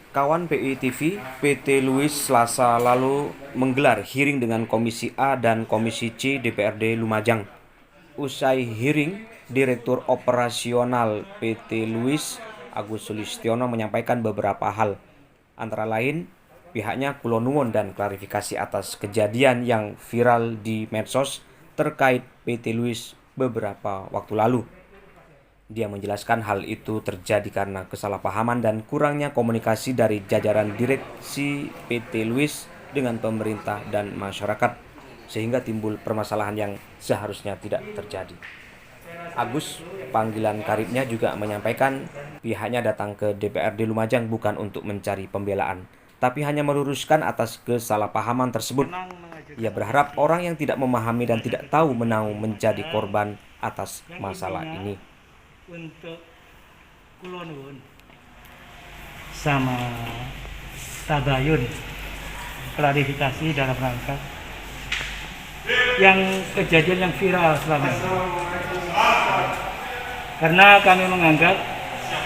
Kawan PI TV, PT Luis Selasa lalu menggelar hearing dengan Komisi A dan Komisi C DPRD Lumajang. Usai hearing, Direktur Operasional PT Luis, Agus Sulistiono menyampaikan beberapa hal. Antara lain, pihaknya kulo nuwun dan klarifikasi atas kejadian yang viral di medsos terkait PT Luis beberapa waktu lalu. Dia menjelaskan hal itu terjadi karena kesalahpahaman dan kurangnya komunikasi dari jajaran direksi PT Luis dengan pemerintah dan masyarakat, sehingga timbul permasalahan yang seharusnya tidak terjadi. Agus, panggilan karibnya, juga menyampaikan pihaknya datang ke DPRD Lumajang bukan untuk mencari pembelaan, tapi hanya meluruskan atas kesalahpahaman tersebut. Ia berharap orang yang tidak memahami dan tidak tahu menahu menjadi korban atas masalah ini. Untuk kulonun sama tabayun klarifikasi dalam rangka yang kejadian yang viral selama ini, karena kami menganggap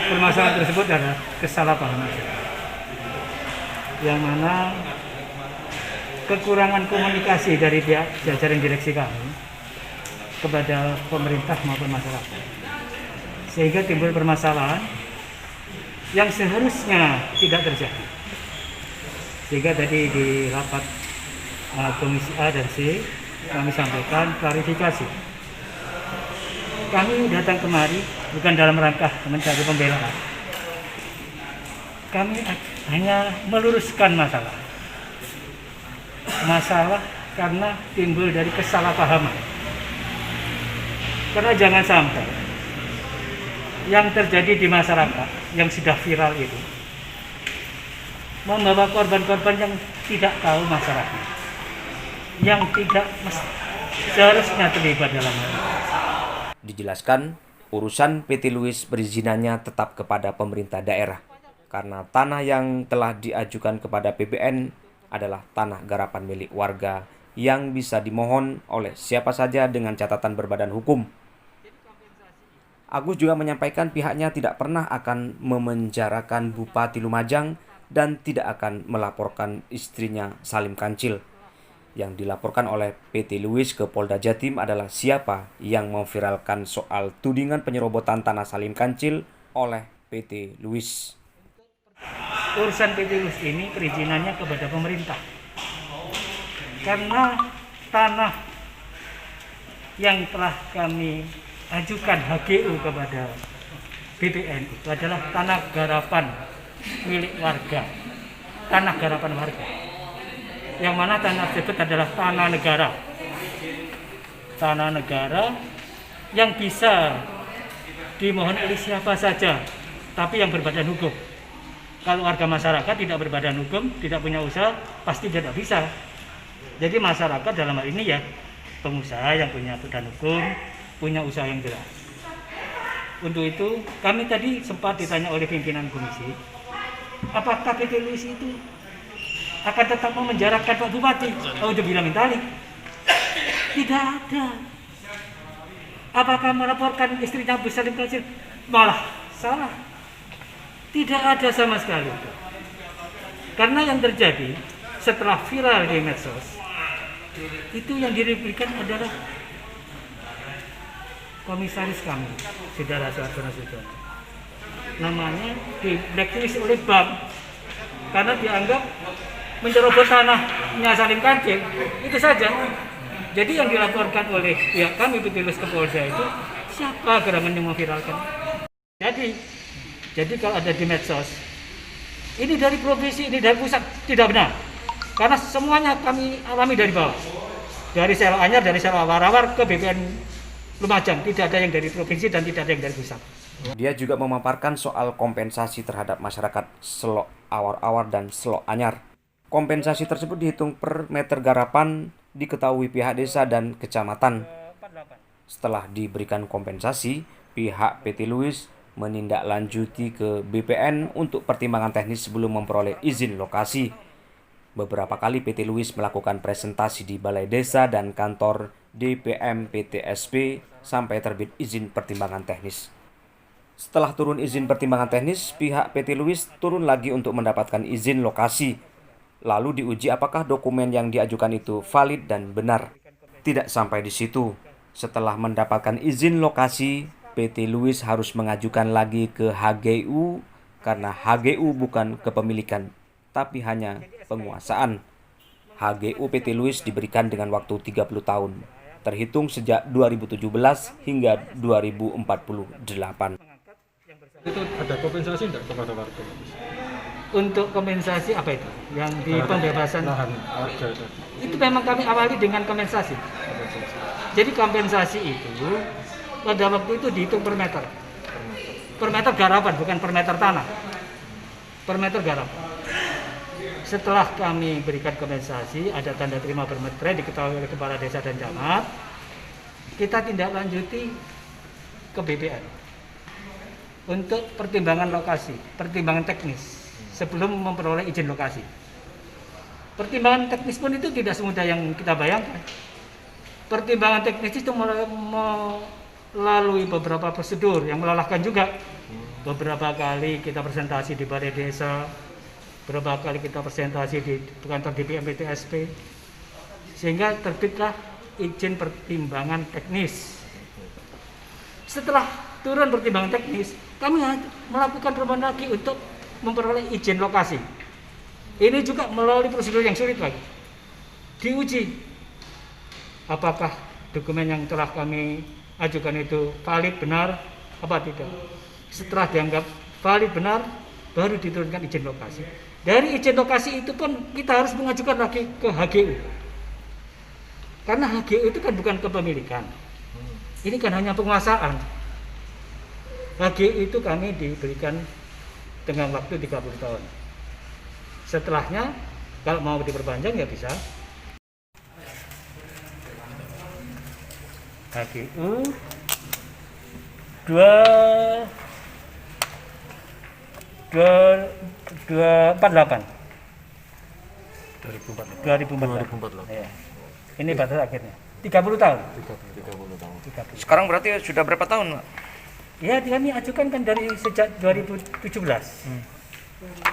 permasalahan tersebut adalah kesalahpahaman yang mana kekurangan komunikasi dari pihak jajaran direksi kami kepada pemerintah maupun masyarakat, sehingga timbul permasalahan yang seharusnya tidak terjadi. Sehingga tadi di rapat Komisi A dan C kami sampaikan klarifikasi. Kami datang kemari bukan dalam rangka mencari pembelaan. Kami hanya meluruskan masalah. Masalah karena timbul dari kesalahpahaman. Karena jangan sampai yang terjadi di masyarakat yang sudah viral itu membawa korban-korban yang tidak tahu masyarakat, yang tidak seharusnya terlibat dalam hal itu. Dijelaskan, urusan PT Luis perizinannya tetap kepada pemerintah daerah, karena tanah yang telah diajukan kepada PBN adalah tanah garapan milik warga yang bisa dimohon oleh siapa saja dengan catatan berbadan hukum. Agus juga menyampaikan pihaknya tidak pernah akan memenjarakan Bupati Lumajang dan tidak akan melaporkan istrinya Salim Kancil. Yang dilaporkan oleh PT Luis ke Polda Jatim adalah siapa yang memviralkan soal tudingan penyerobotan tanah Salim Kancil oleh PT Luis. Urusan PT Luis ini perizinannya kepada pemerintah, karena tanah yang telah kami ajukan HGU kepada BPN itu adalah tanah garapan milik warga, tanah garapan warga, yang mana tanah tersebut adalah tanah negara yang bisa dimohon oleh siapa saja, tapi yang berbadan hukum. Kalau warga masyarakat tidak berbadan hukum, tidak punya usaha, pasti tidak bisa. Jadi masyarakat dalam hal ini ya pengusaha yang punya badan hukum, punya usaha yang jelas. Untuk itu kami tadi sempat ditanya oleh pimpinan komisi, apakah PT Luis itu akan tetap memenjarakan Pak Bupati? Oh, itu bilang tadi tidak ada. Apakah melaporkan istrinya Bu Salim Kancil? Malah salah, tidak ada sama sekali. Karena yang terjadi setelah viral di medsos itu yang diberikan adalah komisaris kami, Saudara Suhartono Sujono. Namanya di blacklist oleh bank karena dianggap mencerobot tanahnya Salim Kancil, itu saja. Jadi yang dilaporkan oleh pihak kami petugas ke Polda itu siapa gerangan yang memviralkan. Jadi kalau ada di medsos ini dari provinsi, ini dari pusat, tidak benar. Karena semuanya kami alami dari bawah, dari Sel Anyar, dari Sel Warawar ke BPN Lumajang, tidak ada yang dari provinsi dan tidak ada yang dari pusat. Dia juga memaparkan soal kompensasi terhadap masyarakat Selok Awar-Awar dan Selok Anyar. Kompensasi tersebut dihitung per meter garapan, diketahui pihak desa dan kecamatan. Setelah diberikan kompensasi, pihak PT Luis menindaklanjuti ke BPN untuk pertimbangan teknis sebelum memperoleh izin lokasi. Beberapa kali PT Luis melakukan presentasi di Balai Desa dan kantor DPM PTSP sampai terbit izin pertimbangan teknis. Setelah turun izin pertimbangan teknis, pihak PT Luis turun lagi untuk mendapatkan izin lokasi. Lalu diuji apakah dokumen yang diajukan itu valid dan benar. Tidak sampai di situ. Setelah mendapatkan izin lokasi, PT Luis harus mengajukan lagi ke HGU karena HGU bukan kepemilikan, tapi hanya penguasaan. HGU PT Luis diberikan dengan waktu 30 tahun, terhitung sejak 2017 hingga 2048. Itu ada kompensasi enggak kepada warga? Untuk kompensasi apa itu? Yang di pembebasan lahan harga itu. itu memang kami awali dengan kompensasi. Kompensasi. Jadi kompensasi itu pada waktu itu dihitung per meter. Per meter garapan, bukan per meter tanah. Per meter garapan. Setelah kami berikan kompensasi, ada tanda terima bermetre diketahui oleh kepala desa dan camat, kita tindak lanjuti ke BPN untuk pertimbangan lokasi, pertimbangan teknis sebelum memperoleh izin lokasi. Pertimbangan teknis pun itu tidak semudah yang kita bayangkan. Pertimbangan teknis itu melalui beberapa prosedur yang melelahkan juga. Beberapa kali kita presentasi di balai desa, beberapa kali kita presentasi di kantor DPMPTSP, sehingga terbitlah izin pertimbangan teknis. Setelah turun pertimbangan teknis, kami melakukan perubahan lagi untuk memperoleh izin lokasi. Ini juga melalui prosedur yang sulit lagi. Diuji apakah dokumen yang telah kami ajukan itu valid benar apa tidak. Setelah dianggap valid benar, baru diturunkan izin lokasi. Dari izin lokasi itu pun kita harus mengajukan lagi ke HGU. Karena HGU itu kan bukan kepemilikan. Ini kan hanya penguasaan. HGU itu kami diberikan dengan waktu 30 tahun. Setelahnya, kalau mau diperpanjang ya bisa. HGU 248 2048. Ya. Ini batas akhirnya 30 tahun. 30 tahun. 30. Sekarang berarti sudah berapa tahun, Pak? Ya, kami ajukan kan dari sejak 2017.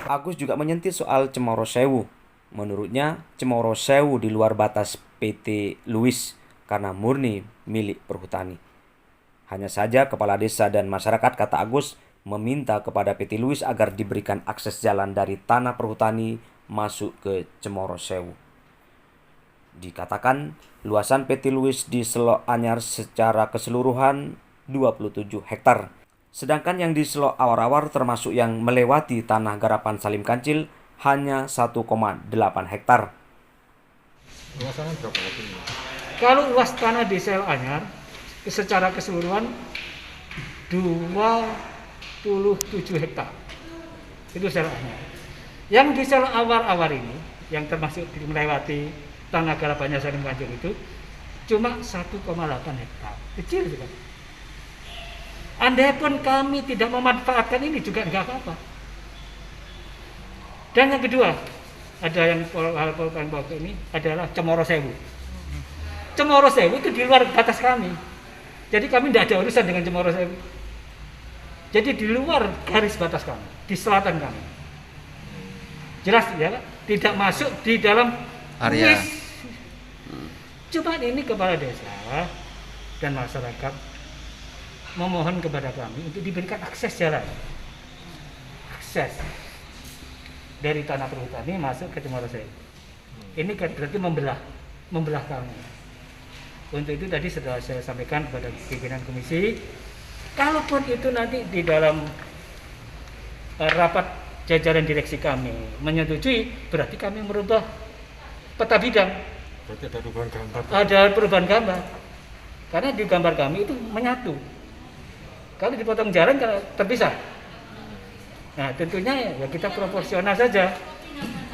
Agus juga menyentil soal Cemoro Sewu. Menurutnya, Cemoro Sewu di luar batas PT Luis karena murni milik perhutani. Hanya saja kepala desa dan masyarakat, kata Agus, meminta kepada PT Luis agar diberikan akses jalan dari tanah perhutani masuk ke Cemoro Sewu. Dikatakan luasan PT Luis di Selok Anyar secara keseluruhan 27 hektar. Sedangkan yang di Selok Awar-Awar termasuk yang melewati tanah garapan Salim Kancil hanya 1,8 hektar. Luasannya berapa lagi? Kalau luas tanah di Selok Anyar secara keseluruhan 27 hektar. Itu Selok Anyar. Yang di Selok Awar-Awar ini yang termasuk melewati tanah garapannya Salim Kancil itu cuma 1,8 hektar. Kecil juga. Andai pun kami tidak memanfaatkan ini juga nggak apa-apa. Dan yang kedua, ada yang hal ini adalah Cemoro Sewu. Cemoro Sewu itu di luar batas kami. Jadi kami tidak ada urusan dengan Cemoro Sewu. Jadi di luar garis batas kami, di selatan kami. Jelas ya, tidak masuk di dalam area. Cuma ini kepala desa dan masyarakat memohon kepada kami untuk diberikan akses jalan, akses dari tanah perhutani masuk ke Cemoro Sewu. Ini kan berarti membelah kami. Untuk itu tadi sudah saya sampaikan kepada pimpinan komisi, kalaupun itu nanti di dalam rapat jajaran direksi kami menyetujui, berarti kami merubah peta bidang. Berarti ada perubahan gambar. Ada perubahan gambar. Karena di gambar kami itu menyatu. Kalau dipotong jalan kalau terpisah. Nah, tentunya ya kita proporsional saja.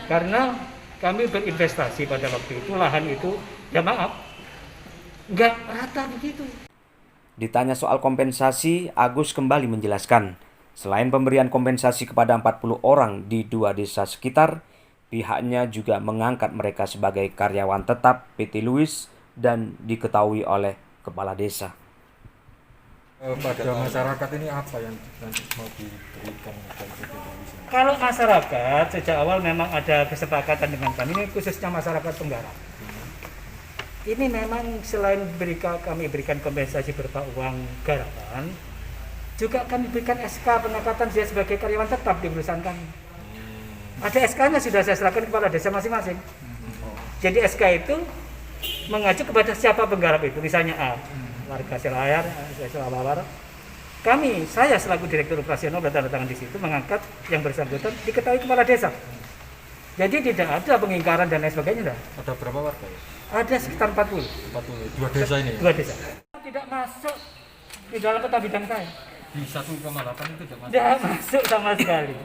Karena kami berinvestasi pada waktu itu, lahan itu, ya maaf, nggak rata begitu. Ditanya soal kompensasi, Agus kembali menjelaskan, selain pemberian kompensasi kepada 40 orang di 2 desa sekitar, pihaknya juga mengangkat mereka sebagai karyawan tetap PT Luis dan diketahui oleh kepala desa. Pada masyarakat ini apa yang nanti mau diberikan dari PT Luis ini? Kalau masyarakat sejak awal memang ada kesepakatan dengan kami, ini khususnya masyarakat penggarap. Ini memang selain kami berikan kompensasi berupa uang garapan, juga kami berikan SK pengangkatan dia sebagai karyawan tetap di perusahaan kami. Ada SK-nya sudah saya serahkan kepada desa masing-masing. Jadi SK itu mengacu kepada siapa penggarap itu, misalnya A, warga Selayar, Selawar. Saya selaku direktur operasional bertanda tangan di situ mengangkat yang bersangkutan diketahui kepala desa. Jadi tidak ada pengingkaran dan lain sebagainya. Enggak. Ada berapa warga ya? Ada sekitar 40. 40. Dua desa ini? Dua desa. Tidak masuk di dalam peta bidang saya. Di 1,8 itu tidak masuk? Tidak masuk sama sekali.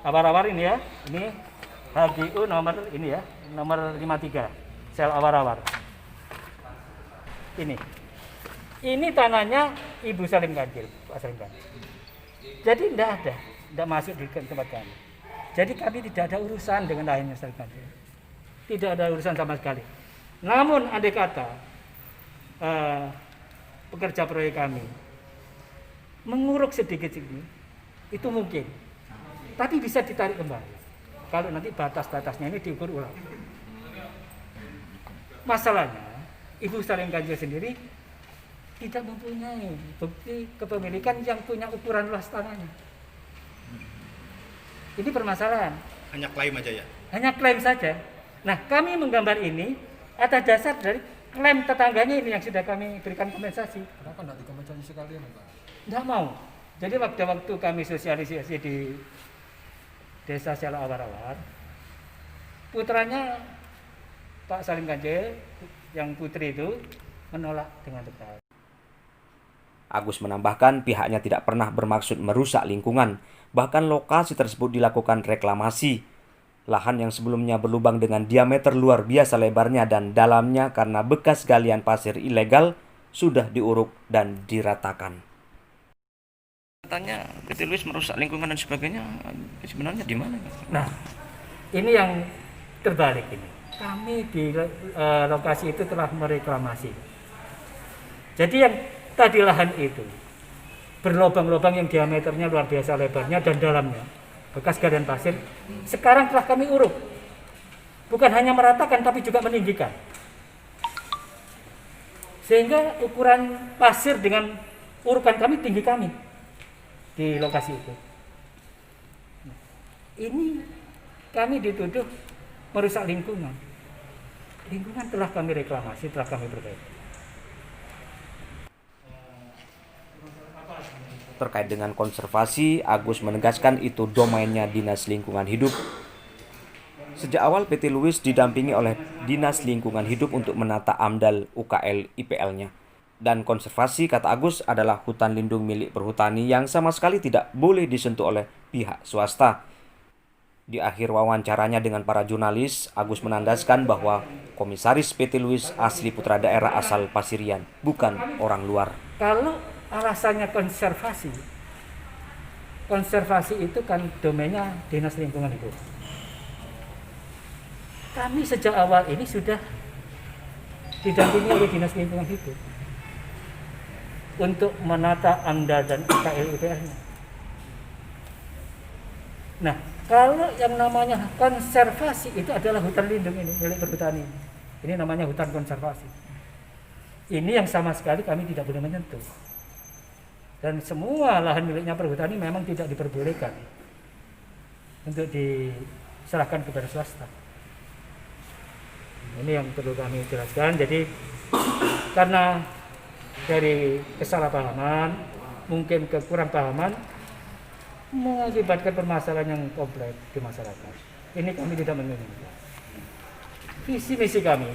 Awar-awar ini ya, ini HGU nomor ini ya, nomor 53, sel awar-awar. Ini tanahnya Ibu Salim Ganjil, Pak Salim Ganjil. Jadi tidak masuk di tempat kami. Jadi kami tidak ada urusan dengan lainnya Salim Ganjil. Tidak ada urusan sama sekali. Namun andai kata pekerja proyek kami menguruk sedikit ini, itu mungkin. Tapi bisa ditarik kembali. Kalau nanti batas-batasnya ini diukur ulang. Masalahnya, Ibu Salim Ganjil sendiri tidak mempunyai bukti kepemilikan yang punya ukuran luas tanahnya. Ini permasalahan. Hanya klaim aja ya? Hanya klaim saja. Nah, kami menggambar ini atas dasar dari klaim tetangganya ini yang sudah kami berikan kompensasi. Kenapa tidak dikompensasi sekalian, Pak? Tidak mau. Jadi waktu kami sosialisasi di Desa Sela Awar-Awar, putranya Pak Salim Ganjil, yang putri itu menolak dengan tegas. Agus menambahkan pihaknya tidak pernah bermaksud merusak lingkungan, bahkan lokasi tersebut dilakukan reklamasi. Lahan yang sebelumnya berlubang dengan diameter luar biasa lebarnya dan dalamnya karena bekas galian pasir ilegal sudah diuruk dan diratakan. Katanya PT Luis merusak lingkungan dan sebagainya, sebenarnya di mana? Nah, ini yang terbalik ini. Kami di lokasi itu telah mereklamasi. Jadi yang tadi lahan itu berlobang-lobang yang diameternya luar biasa lebarnya dan dalamnya bekas galian pasir, sekarang telah kami uruk. Bukan hanya meratakan tapi juga meninggikan. Sehingga ukuran pasir dengan urukan kami tinggi kami di lokasi itu. Ini kami dituduh merusak lingkungan. Lingkungan telah kami reklamasi, telah kami perbaiki. Terkait dengan konservasi, Agus menegaskan itu domainnya Dinas Lingkungan Hidup. Sejak awal PT Luis didampingi oleh Dinas Lingkungan Hidup untuk menata AMDAL UKL IPL-nya. Dan konservasi, kata Agus, adalah hutan lindung milik perhutani yang sama sekali tidak boleh disentuh oleh pihak swasta. Di akhir wawancaranya dengan para jurnalis, Agus menandaskan bahwa komisaris PT Luis asli putra daerah asal Pasirian, bukan orang luar. Kalau alasannya konservasi itu kan domainnya Dinas Lingkungan Hidup. Kami sejak awal ini sudah didampingi oleh Dinas Lingkungan Hidup untuk menata AMDAL dan UKL IPL-nya. Nah, kalau yang namanya konservasi itu adalah hutan lindung ini, milik perhutani. Ini namanya hutan konservasi. Ini yang sama sekali kami tidak boleh menyentuh. Dan semua lahan miliknya perhutani memang tidak diperbolehkan untuk diserahkan kepada swasta. Ini yang perlu kami jelaskan. Jadi karena dari kesalahpahaman, mungkin kekurang pahaman, mengakibatkan permasalahan yang kompleks di masyarakat. Ini kami tidak menginginkan. Visi misi kami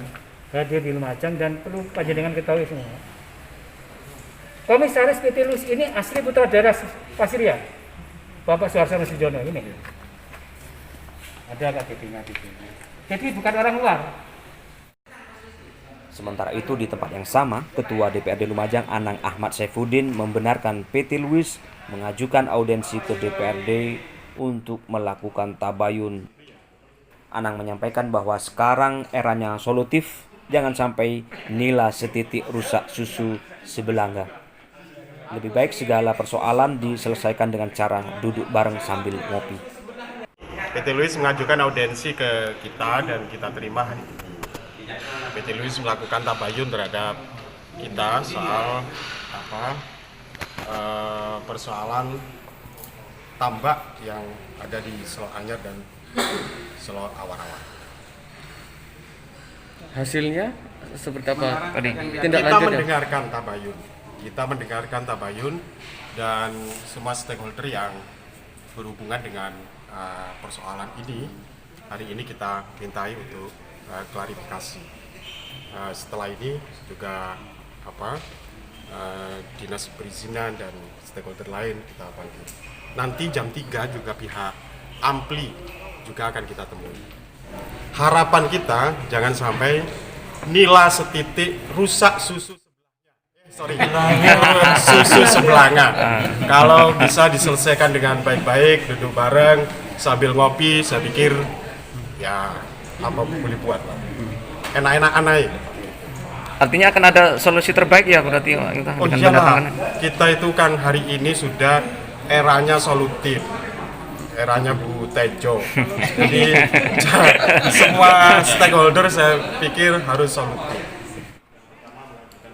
hadir di Lumajang dan perlu panjenengan ketahui semua. Komisaris PT Luis ini asli putra daerah Pasirian, Bapak Suharsono Sujono ini. Ada KTP-nya di sini. Jadi bukan orang luar. Sementara itu di tempat yang sama, Ketua DPRD Lumajang Anang Ahmad Saifuddin membenarkan PT Luis mengajukan audensi ke DPRD untuk melakukan tabayun. Anang menyampaikan bahwa sekarang eranya solutif, jangan sampai nila setitik rusak susu sebelanga. Lebih baik segala persoalan diselesaikan dengan cara duduk bareng sambil ngopi. PT Luis mengajukan audiensi ke kita dan kita terima hari ini. PT Luis melakukan tabayun terhadap kita soal persoalan tambak yang ada di Selok Anyar dan Selok Awar-Awar. Hasilnya seperti apa tadi? Tindak Kita lanjutnya? mendengarkan tabayun dan semua stakeholder yang berhubungan dengan persoalan ini. Hari ini kita mintai untuk klarifikasi. Setelah ini juga dinas perizinan dan stakeholder lain kita panggil. Nanti jam 3 juga pihak Ampli juga akan kita temui. Harapan kita jangan sampai nila setitik rusak susu sebelahnya. Kalau bisa diselesaikan dengan baik-baik, duduk bareng sambil ngopi, saya pikir ya apa boleh buat lah. Enak-enakan aja. Artinya akan ada solusi terbaik ya berarti kita Oh iyalah, kita itu kan hari ini sudah eranya solutif, eranya Bu Tejo. Jadi semua stakeholder saya pikir harus solutif.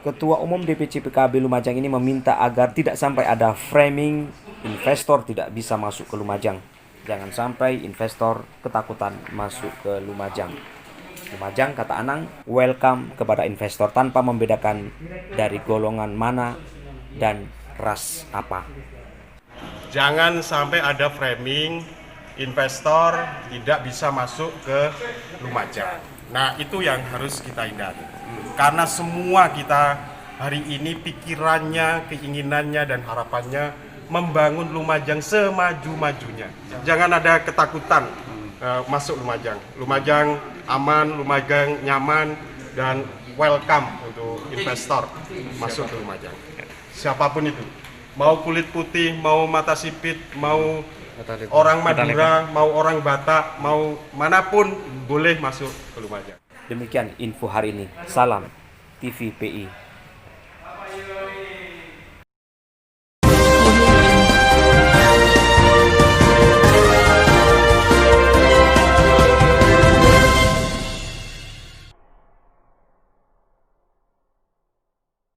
Ketua Umum DPC PKB Lumajang ini meminta agar tidak sampai ada framing investor tidak bisa masuk ke Lumajang. Jangan sampai investor ketakutan masuk ke Lumajang. Lumajang, kata Anang, welcome kepada investor tanpa membedakan dari golongan mana dan ras apa. Jangan sampai ada framing investor tidak bisa masuk ke Lumajang. Nah, itu yang harus kita hindari. Karena semua kita hari ini pikirannya, keinginannya dan harapannya membangun Lumajang semaju-majunya. Jangan ada ketakutan masuk Lumajang. Lumajang aman, Lumajang nyaman dan welcome untuk investor masuk ke Lumajang. Siapapun itu. Mau kulit putih, mau mata sipit, mau orang Madura, mau orang Batak, mau manapun boleh masuk ke Lumajang. Demikian info hari ini. Salam TVPI.